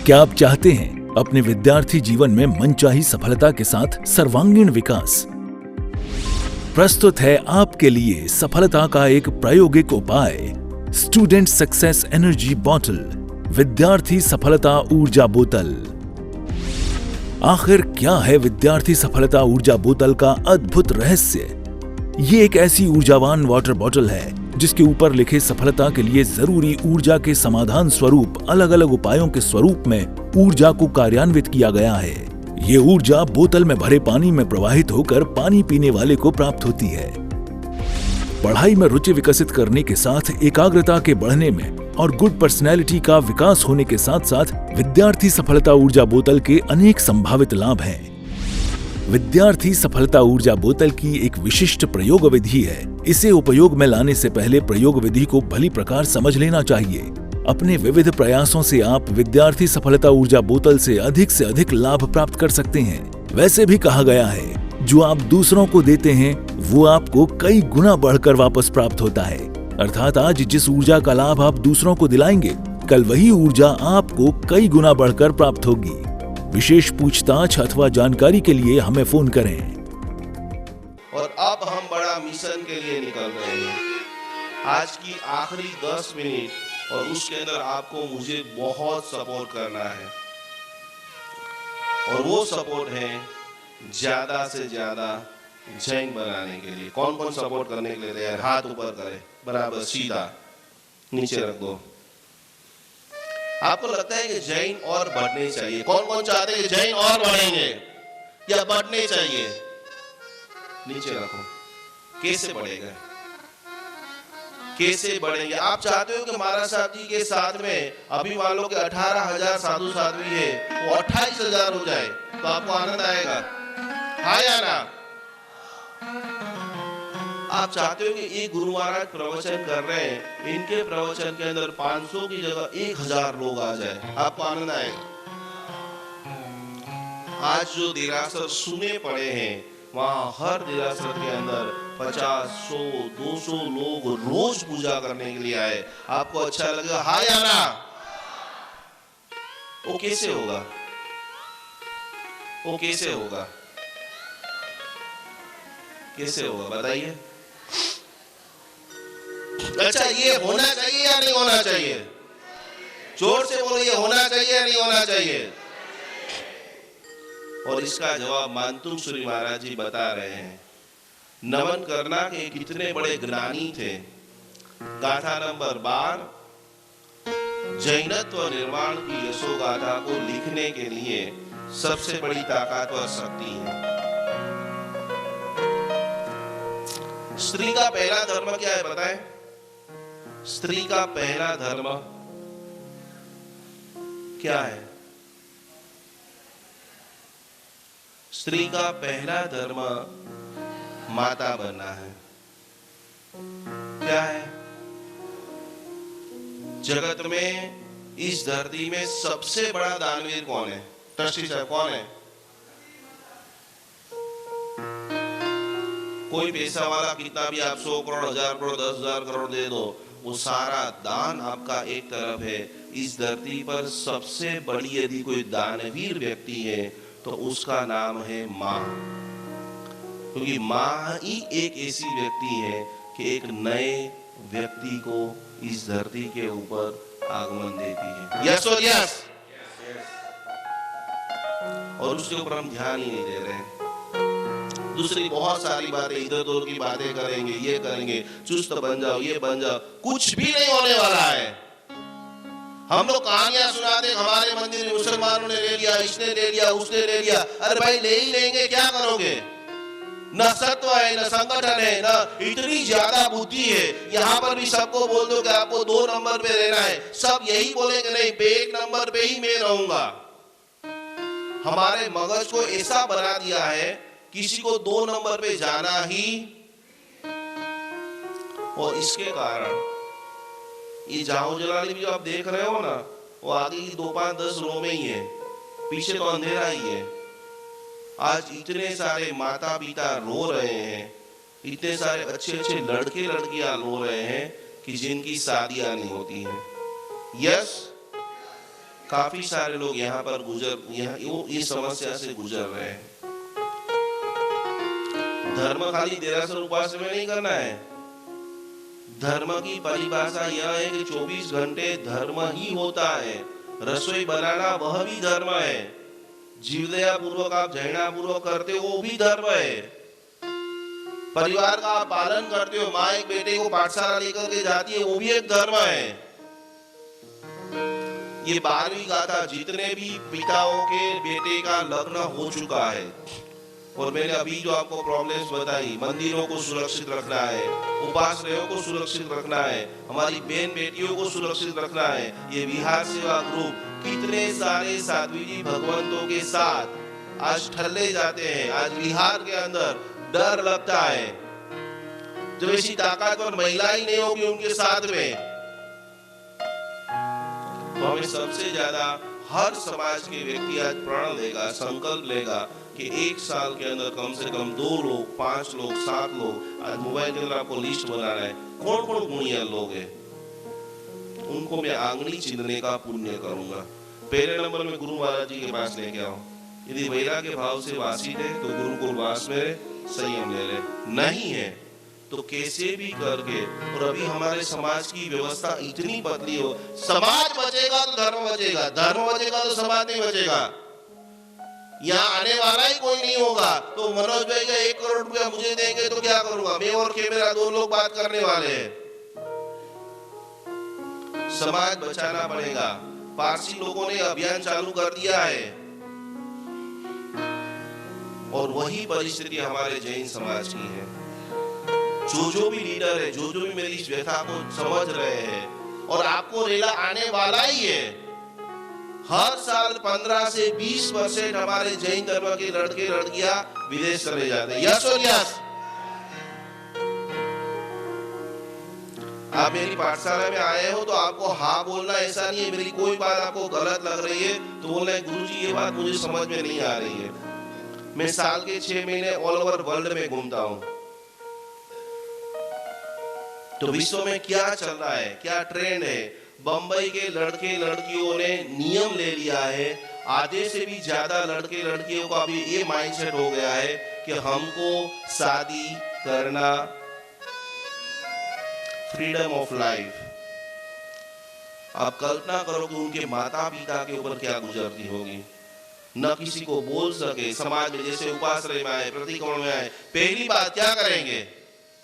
क्या आप चाहते हैं अपने विद्यार्थी जीवन में मनचाही सफलता के साथ सर्वांगीण विकास? प्रस्तुत है आपके लिए सफलता का एक प्रायोगिक उपाय, स्टूडेंट सक्सेस एनर्जी बॉटल, विद्यार्थी सफलता ऊर्जा बोतल। आखिर क्या है विद्यार्थी सफलता ऊर्जा बोतल का अद्भुत रहस्य? ये एक ऐसी ऊर्जावान वाटर बॉटल है जिसके ऊपर लिखे सफलता के लिए जरूरी ऊर्जा के समाधान स्वरूप अलग अलग उपायों के स्वरूप में ऊर्जा को कार्यान्वित किया गया है। ये ऊर्जा बोतल में भरे पानी में प्रवाहित होकर पानी पीने वाले को प्राप्त होती है। पढ़ाई में रुचि विकसित करने के साथ एकाग्रता के बढ़ने में और गुड पर्सनैलिटी का विकास होने के साथ साथ विद्यार्थी सफलता ऊर्जा बोतल के अनेक संभावित लाभ हैं। विद्यार्थी सफलता ऊर्जा बोतल की एक विशिष्ट प्रयोग विधि है। इसे उपयोग में लाने से पहले प्रयोग विधि को भली प्रकार समझ लेना चाहिए। अपने विविध प्रयासों से आप विद्यार्थी सफलता ऊर्जा बोतल से अधिक लाभ प्राप्त कर सकते हैं। वैसे भी कहा गया है, जो आप दूसरों को देते हैं वो आपको कई गुना बढ़कर वापस प्राप्त होता है। अर्थात आज जिस ऊर्जा का लाभ आप दूसरों को दिलाएंगे, कल वही ऊर्जा आपको कई गुना बढ़कर प्राप्त होगी। विशेष पूछताछ अथवा जानकारी के लिए हमें फोन करें। और अब हम बड़ा मिशन के लिए निकल रहे हैं। आज की आखिरी 10 मिनट और उसके अंदर आपको मुझे बहुत सपोर्ट करना है। और वो सपोर्ट है ज्यादा से ज्यादा जैन बनाने के लिए। कौन कौन सपोर्ट करने के लिए तैयार? हाथ ऊपर करें, बराबर सीधा नीचे रख दो। आपको लगता है कि जैन और बढ़ने चाहिए? कौन कौन चाहते हैं कि जैन और बढ़ेंगे या बढ़ने चाहिए? नीचे रखो। कैसे बढ़ेगा? कैसे बढ़ेंगे? आप चाहते हो कि महाराज साहब जी के साथ में अभी मान लो कि 18,000 साधु साध्वी है, वो 28,000 हो जाए तो आपको आनंद आएगा? हाँ या ना? आप चाहते हो कि एक गुरु महाराज प्रवचन कर रहे हैं, इनके प्रवचन के अंदर 500 की जगह 1,000 लोग आ जाए, आपको आनंद आएगा? आज जो देरासर सुने पड़े हैं, वहां हर देरासर के अंदर 50, 100, 200 लोग रोज पूजा करने के लिए आए, आपको अच्छा लगेगा? हाँ या ना? वो कैसे होगा? वो कैसे होगा? कैसे होगा बताइए? अच्छा, ये होना चाहिए या नहीं होना चाहिए? जोर से बोलो, ये होना चाहिए या नहीं होना चाहिए? और इसका जवाब मानतुंग सूरी महाराज जी बता रहे हैं। नमन करना के कितने बड़े ज्ञानी थे। गाथा नंबर 12, जैनत्व निर्माण की यशोगाथा को लिखने के लिए सबसे बड़ी ताकतवर शक्ति है। स्त्री का पहला धर्म क्या है बताएं? स्त्री का पहला धर्म क्या है? स्त्री का पहला धर्म माता बनना है। क्या है? जगत में, इस धरती में सबसे बड़ा दानवीर कौन है? ट्रस्टी साहब कौन है? कोई पैसा वाला कितना भी आप 100 करोड़, 1000 करोड़, 10,000 करोड़ दे दो, वो सारा दान आपका एक तरफ है। इस धरती पर सबसे बड़ी यदि कोई दानवीर व्यक्ति है तो उसका नाम है माँ। क्योंकि माँ ही एक ऐसी व्यक्ति है कि एक नए व्यक्ति को इस धरती के ऊपर आगमन देती है। यस और यस? और उसके ऊपर हम ध्यान ही नहीं दे रहे हैं। दूसरी बहुत सारी बातें, इधर उधर की बातें करेंगे, ये करेंगे, चुस्त बन जाओ, ये बन जाओ, कुछ भी नहीं होने वाला है। हम लोग कहानियां सुनाते, हमारे मंदिर में मुसलमानों ने ले लिया, इसने ले लिया, उसने ले लिया। अरे भाई, ले ही लेंगे, क्या करोगे? न सत्व है, न संगठन है, न इतनी ज्यादा बुद्धि है। यहाँ पर भी सबको बोल दो कि आपको 2 नंबर पे रहना है, सब यही बोलेंगे नहीं, पे 1 नंबर पे ही मैं रहूंगा। हमारे मगज को ऐसा बना दिया है, किसी को 2 नंबर पे जाना ही। और इसके कारण ये जाहो जलाली भी जो आप देख रहे हो ना, वो आगे की 2, 5, 10 रो में ही है, पीछे तो अंधेरा ही है। आज इतने सारे माता पिता रो रहे हैं, इतने सारे अच्छे अच्छे लड़के लड़कियां रो रहे हैं कि जिनकी शादियां नहीं होती हैं। यस, काफी सारे लोग यहाँ पर ये समस्या से गुजर रहे हैं। धर्म खाली देरासर उपास में नहीं करना है। धर्म की परिभाषा यह है कि 24 घंटे धर्म ही होता है। रसोई बनाना वह भी धर्म है। जीवदया पूर्वक आप जैना पूर्वक करते हो वो भी धर्म है। परिवार का आप पालन करते हो, माँ एक बेटे को पाठशाला लेकर के जाती है, वो भी एक धर्म है। ये 12वीं गाथा जितने भी पिताओं के बेटे का लग्न हो चुका है, और मैंने अभी जो आपको प्रॉब्लम्स बताई, मंदिरों को सुरक्षित रखना है, उपाश्रयों को सुरक्षित रखना है, हमारी बहन बेटियों को सुरक्षित रखना है। ये विहार सेवा ग्रुप कितने सारे साध्वी जी भगवंतों के साथ आज ठल्ले जाते हैं। आज बिहार के अंदर डर लगता है, जब ऐसी ताकतवर महिला ही नहीं होगी उनके साथ में, तो हमें सबसे ज्यादा हर समाज के व्यक्ति आज प्रण लेगा, संकल्प लेगा कि 1 साल के अंदर कम से कम 2 लोग, 5 लोग, 7 लोग, आज मोबाइल के अंदर आपको लिस्ट बनाना है, कौन कौन गुणिया लोग हैं, उनको मैं आंगनी चिन्हने का पुण्य करूंगा। पहले नंबर में गुरु महाराज जी के पास लेके आओ। यदि वैराग्य के भाव से वासित है तो गुरुकुल वास में संयम ले ले, नहीं है तो कैसे भी करके। और अभी हमारे समाज की व्यवस्था इतनी बदली हो, समाज बचेगा तो धर्म बचेगा, धर्म बचेगा तो समाज नहीं बचेगा। यहाँ आने वाला ही कोई नहीं होगा। तो मनोज भाई का 1 करोड़ रुपया मुझे देंगे तो क्या करूंगा मैं, और कैमरा 2 लोग बात करने वाले हैं। समाज बचाना पड़ेगा। पारसी लोगों ने अभियान चालू कर दिया है, और वही परिस्थिति हमारे जैन समाज की है। जो भी लीडर है, जो भी मेरी इस व्यथा को समझ रहे हैं, और आपको रेला आने वाला ही है। हर साल 15 से 20% हमारे जैन धर्म के लड़के लड़कियां विदेश चले जाते हैं। यस और यस। आप मेरी पाठशाला में आए हो तो आपको हाँ बोलना, ऐसा नहीं है मेरी कोई बात आपको गलत लग रही है तो बोलना है गुरुजी ये बात मुझे समझ में नहीं आ रही है। मैं साल के 6 महीने ऑल ओवर वर्ल्ड में घूमता हूं, तो विश्व में क्या चल रहा है, क्या ट्रेंड है। बंबई के लड़के लड़कियों ने नियम ले लिया है, आधे से भी ज्यादा लड़के लड़कियों का अभी ये माइंडसेट हो गया है कि हमको शादी करना, फ्रीडम ऑफ लाइफ। आप कल्पना करो कि उनके माता पिता के ऊपर क्या गुजरती होगी। न किसी को बोल सके, समाज में जैसे उपाश्रय में आए, प्रतिक्रमण में आए, पहली बात क्या करेंगे,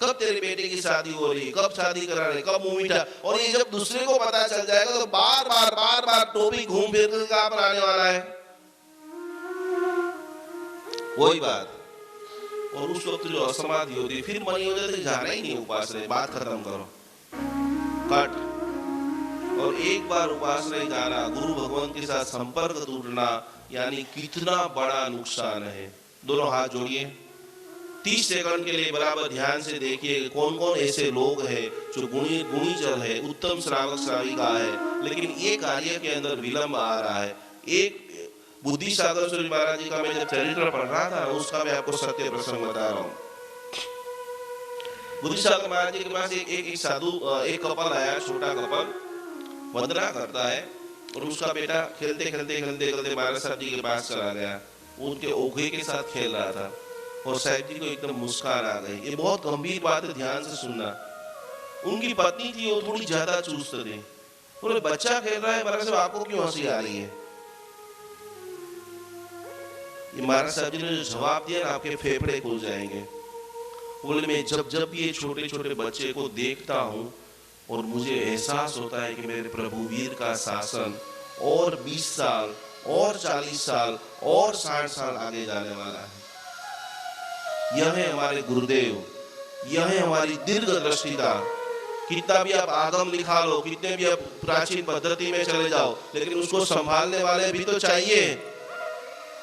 कब तेरे बेटे की शादी हो रही, कब शादी करा रहे, कब मुंह मीठा। और ये जब दूसरे को पता चल जाएगा तो बार बार टोपी घूम फिर कर कहां पर आने वाला है। वही बात। और उस वक्त जो असमाधि होती, फिर मन हो जाता जाना ही नहीं उपाश्रय, बात खत्म करो, कट। और एक बार उपाश्रय जाना, गुरु भगवान के साथ संपर्क टूटना, यानी कितना बड़ा नुकसान है। दोनों हाथ जोड़िए, 30 सेकंड के लिए बराबर ध्यान से देखिए कौन कौन ऐसे लोग हैं जो गुणी जल है, उत्तम श्रावक श्राविका है, लेकिन ये कार्य के अंदर विलंब आ रहा है। एक बुद्धि सागर सूर्य महाराज जी का मैं जब चरित्र पढ़ रहा था, उसका मैं आपको सत्य प्रसंग बता रहा हूँ। बुद्धि सागर महाराज जी के पास एक साधु, एक कपल आया, छोटा कपल वंदना करता है, और उसका बेटा खेलते खेलते महाराज साहब जी के पास चला गया। उनके ओघे के साथ खेल रहा था, और साहब जी को एकदम मुस्कान आ गई। ये बहुत गंभीर बात है, ध्यान से सुनना। उनकी पत्नी थी, वो थोड़ी ज्यादा चुस्त थी। बोले बच्चा खेल रहा है महाराज साहब, आपको क्यों हंसी आ रही है। ये महाराज साहब जी ने जो जवाब दिया ना, आपके फेफड़े खुल जाएंगे। बोले मैं जब ये छोटे छोटे बच्चे को देखता हूँ और मुझे एहसास होता है कि मेरे प्रभु वीर का शासन और 20 साल और 40 साल और 60 साल आगे जाने वाला है। यह है हमारे गुरुदेव, यह है हमारी दीर्घ दृष्टिता। कितना भी आप आगम लिखा लो, कितने भी आप प्राचीन पद्धति में चले जाओ, लेकिन उसको संभालने वाले भी तो चाहिए।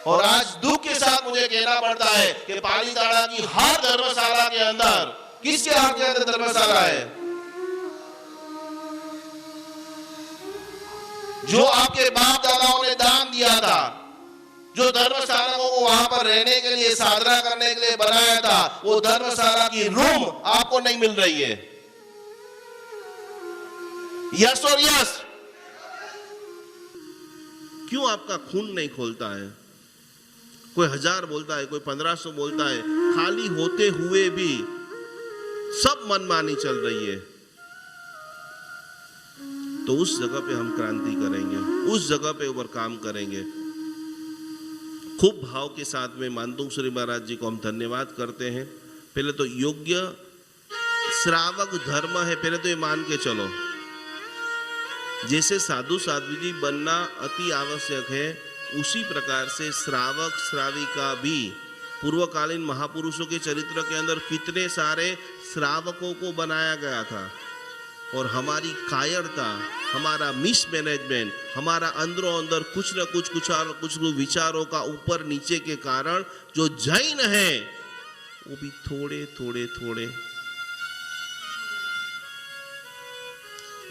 और आज दुख के साथ मुझे कहना पड़ता है कि पालीताड़ा की हर धर्मशाला के अंदर, किसके हाथ के अंदर धर्मशाला है? जो आपके बाप दादाओं ने दान दिया था, जो धर्मशालाओं को वहां पर रहने के लिए, साधना करने के लिए बनाया था, वो धर्मशाला की रूम आपको नहीं मिल रही है। यस और यस। क्यों आपका खून नहीं खोलता है? कोई 1000 बोलता है, कोई 1500 बोलता है, खाली होते हुए भी सब मनमानी चल रही है। तो उस जगह पे हम क्रांति करेंगे, उस जगह पे ऊपर काम करेंगे। खूब भाव के साथ में मानतुंग सूरी महाराज जी को हम धन्यवाद करते हैं। पहले तो योग्य श्रावक धर्म है, पहले तो ये मान के चलो। जैसे साधु साध्वी जी बनना अति आवश्यक है, उसी प्रकार से श्रावक श्राविका भी पूर्वकालीन महापुरुषों के चरित्र के अंदर कितने सारे श्रावकों को बनाया गया था। और हमारी कायरता, हमारा मिसमैनेजमेंट, हमारा अंदरों अंदर कुछ न कुछ विचारों का ऊपर नीचे के कारण जो जैन है वो भी थोड़े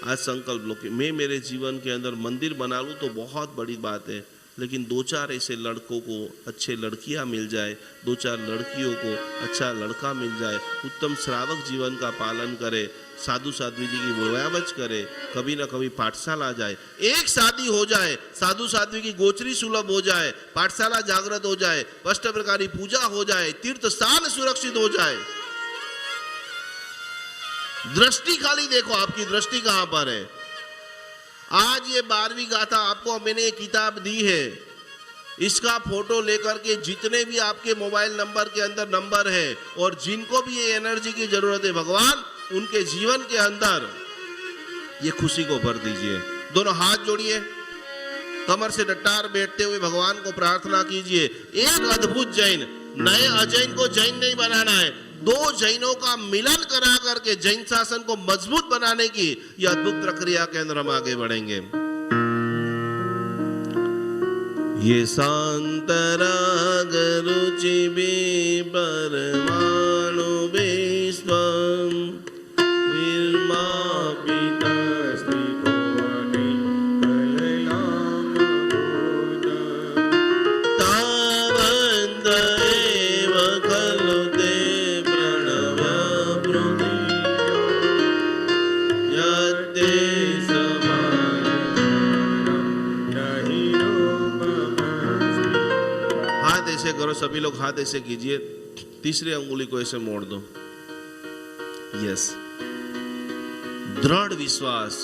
आज संकल्प लो कि मैं मेरे जीवन के अंदर मंदिर बना लूं तो बहुत बड़ी बात है, लेकिन 2-4 ऐसे लड़कों को अच्छे लड़कियां मिल जाए, 2-4 लड़कियों को अच्छा लड़का मिल जाए, उत्तम श्रावक जीवन का पालन करे, साधु साध्वी जी की व्यावच करे, कभी ना कभी पाठशाला जाए, एक शादी हो जाए, साधु साध्वी की गोचरी सुलभ हो जाए, पाठशाला जागृत हो जाए, अष्ट प्रकारी पूजा हो जाए, तीर्थ स्थान सुरक्षित हो जाए। दृष्टि खाली देखो, आपकी दृष्टि कहां पर है। आज ये 12वीं गाथा आपको मैंने एक किताब दी है, इसका फोटो लेकर के जितने भी आपके मोबाइल नंबर के अंदर नंबर है और जिनको भी ये एनर्जी की जरूरत है, भगवान उनके जीवन के अंदर ये खुशी को भर दीजिए। दोनों हाथ जोड़िए, कमर से डट्टार बैठते हुए भगवान को प्रार्थना कीजिए। एक अद्भुत जैन, नए अजैन को जैन नहीं बनाना है, 2 जैनों का मिलन करा करके जैन शासन को मजबूत बनाने की यह अद्भुत प्रक्रिया के अंदर हम आगे बढ़ेंगे। ये शांतराग रुचि भी परमाणु विश्वम करो, सभी लोग हाथ ऐसे कीजिए, तीसरी अंगुली को ऐसे मोड़ दो। यस, दृढ़ विश्वास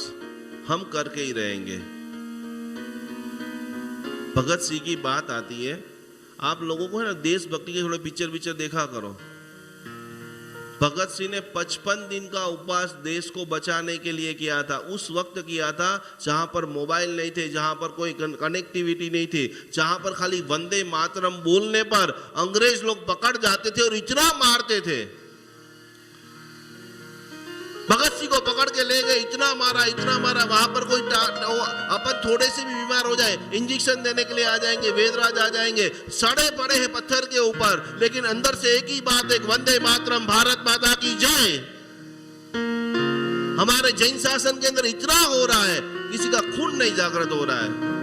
हम करके ही रहेंगे। भगत सिंह की बात आती है, आप लोगों को है ना देशभक्ति के थोड़े पिक्चर देखा करो। भगत सिंह ने 55 दिन का उपवास देश को बचाने के लिए किया था। उस वक्त किया था जहां पर मोबाइल नहीं थे, जहां पर कोई कनेक्टिविटी नहीं थी, जहां पर खाली वंदे मातरम बोलने पर अंग्रेज लोग पकड़ जाते थे और इतना मारते थे। भगत सिंह को पकड़ के ले गए, इतना मारा, वहां पर कोई अपन थोड़े से भी बीमार हो जाए, इंजेक्शन देने के लिए आ जाएंगे, वेदराज आ जाएंगे, सड़े पड़े हैं पत्थर के ऊपर, लेकिन अंदर से एक ही बात है, वंदे मातरम, भारत माता की जय। हमारे जैन शासन के अंदर इतना हो रहा है, किसी का खून नहीं जागृत हो रहा है।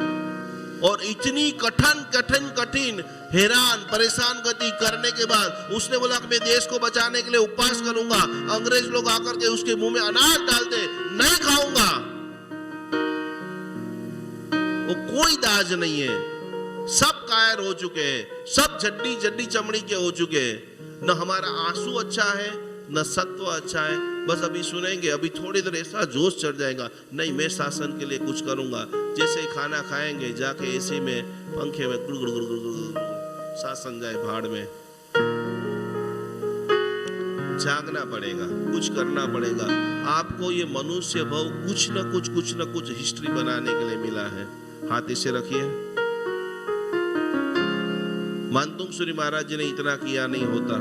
और इतनी कठिन हैरान परेशान गति करने के बाद उसने बोला कि मैं देश को बचाने के लिए उपवास करूंगा। अंग्रेज लोग आकर के उसके मुंह में अनाज डालते, नहीं खाऊंगा। वो कोई दाज नहीं है, सब कायर हो चुके हैं, सब जड्डी चमड़ी के हो चुके हैं। न हमारा आंसू अच्छा है, न सत्व अच्छा है। बस अभी सुनेंगे, अभी थोड़ी देर ऐसा जोश चढ़ जाएगा, नहीं मैं शासन के लिए कुछ करूंगा। जैसे ही खाना खाएंगे, जाके एसी में पंखे में गुड़ शासन जाए भाड़ में। जागना पड़ेगा, कुछ करना पड़ेगा। आपको ये मनुष्य भाव कुछ न कुछ हिस्ट्री बनाने के लिए मिला है। हाथ इसे रखिए। मानतुंग सूरी महाराज जी ने इतना किया नहीं होता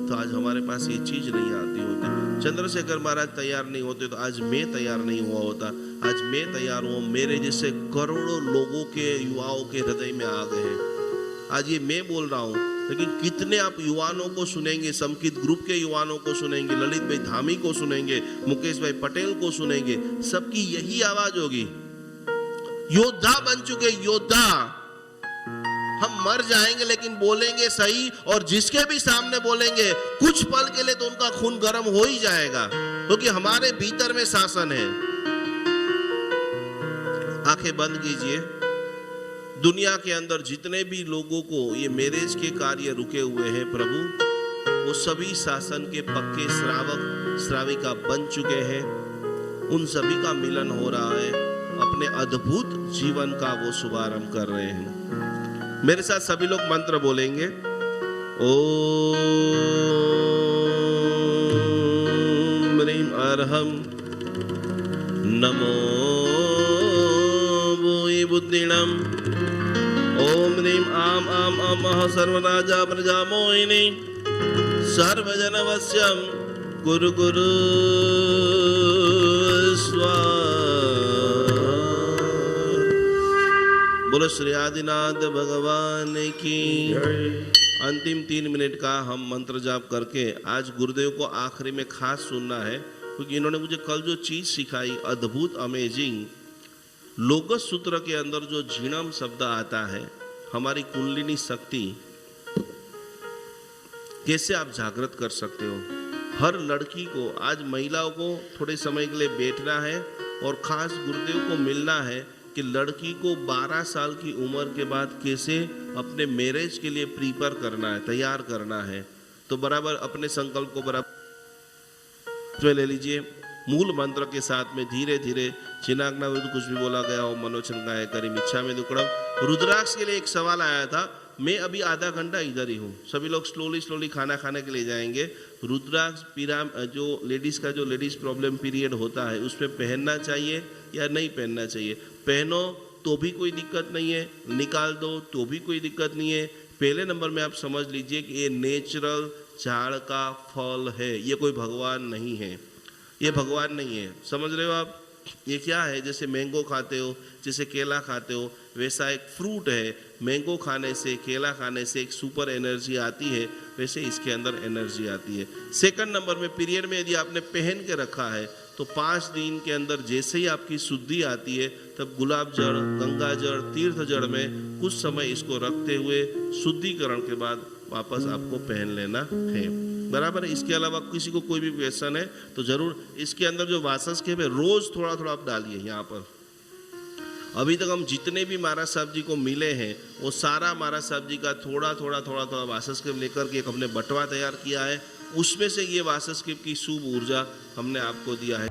तो आज हमारे पास ये चीज नहीं आती होती। चंद्रशेखर महाराज तैयार नहीं होते तो आज मैं तैयार नहीं हुआ होता। आज मैं तैयार हूँ, मेरे जैसे करोड़ों लोगों के युवाओं के हृदय में आ गए हैं। आज ये मैं बोल रहा हूँ, लेकिन कितने आप युवाओं को सुनेंगे, समकित ग्रुप के युवाओं को सुनेंगे, ललित भाई धामी को सुनेंगे, मुकेश भाई पटेल को सुनेंगे, सबकी यही आवाज होगी। योद्धा बन चुके, योद्धा। हम मर जाएंगे लेकिन बोलेंगे सही, और जिसके भी सामने बोलेंगे कुछ पल के लिए तो उनका खून गर्म हो ही जाएगा, क्योंकि हमारे भीतर में शासन है। आंखें बंद कीजिए। दुनिया के अंदर जितने भी लोगों को ये मैरिज के कार्य रुके हुए हैं प्रभु, वो सभी शासन के पक्के श्रावक श्राविका बन चुके हैं। उन सभी का मिलन हो रहा है, अपने अद्भुत जीवन का वो शुभारंभ कर रहे हैं। मेरे साथ सभी लोग मंत्र बोलेंगे। ओम ह्रीं अर्हं नमो वोई बुद्धिणम्। ओम ह्रीं आम आम अमः सर्वराजा प्रजामोहिनी सर्वजनवश्यं कुरु कुरु स्वाहा। बोलो श्री आदिनाथ भगवान की। अंतिम 3 मिनट का हम मंत्र जाप करके आज गुरुदेव को आखिरी में खास सुनना है, क्योंकि इन्होंने मुझे कल जो चीज सिखाई अद्भुत अमेजिंग। लोगस सूत्र के अंदर जो झिणम शब्द आता है, हमारी कुंडलिनी शक्ति कैसे आप जागृत कर सकते हो। हर लड़की को, आज महिलाओं को थोड़े समय के लिए बैठना है और खास गुरुदेव को मिलना है कि लड़की को 12 साल की उम्र के बाद कैसे अपने मैरिज के लिए प्रिपेयर करना है, तैयार करना है। तो बराबर अपने संकल्प को बराबर ले लीजिए। मूल मंत्र के साथ में धीरे धीरे चिनाग्ना विरुद्ध कुछ भी बोला गया हो, मनोचन गाय करीम इच्छा में दुक्कड़म। रुद्राक्ष के लिए एक सवाल आया था, मैं अभी आधा घंटा इधर ही हूँ, सभी लोग स्लोली खाना खाने के लिए जाएंगे। रुद्राक्ष जो लेडीज का जो लेडीज प्रॉब्लम पीरियड होता है उसमें पहनना चाहिए या नहीं पहनना चाहिए? पहनो तो भी कोई दिक्कत नहीं है, निकाल दो तो भी कोई दिक्कत नहीं है। पहले नंबर में आप समझ लीजिए कि ये नेचुरल झाड़ का फल है, ये कोई भगवान नहीं है, ये भगवान नहीं है। समझ रहे हो आप? ये क्या है? जैसे मैंगो खाते हो, जैसे केला खाते हो, वैसा एक फ्रूट है। मैंगो खाने से, केला खाने से एक सुपर एनर्जी आती है, वैसे इसके अंदर एनर्जी आती है। सेकंड नंबर में पीरियड में यदि आपने पहन के रखा है तो 5 दिन के अंदर जैसे ही आपकी शुद्धि आती है तब गुलाब जड़, गंगा जड़, तीर्थ जड़ में कुछ समय इसको रखते हुए शुद्धिकरण के बाद वापस आपको पहन लेना है। बराबर है। इसके अलावा किसी को कोई भी व्यसन है तो जरूर इसके अंदर जो वासस्केप है रोज थोड़ा थोड़ा आप डालिए। यहाँ पर अभी तक हम जितने भी महाराज साहब जी को मिले हैं वो सारा महाराज साहब जी का थोड़ा थोड़ा वासस्केप लेकर के एक हमने बटवा तैयार किया है, उसमें से ये वासस्केप की शुभ ऊर्जा हमने आपको दिया है।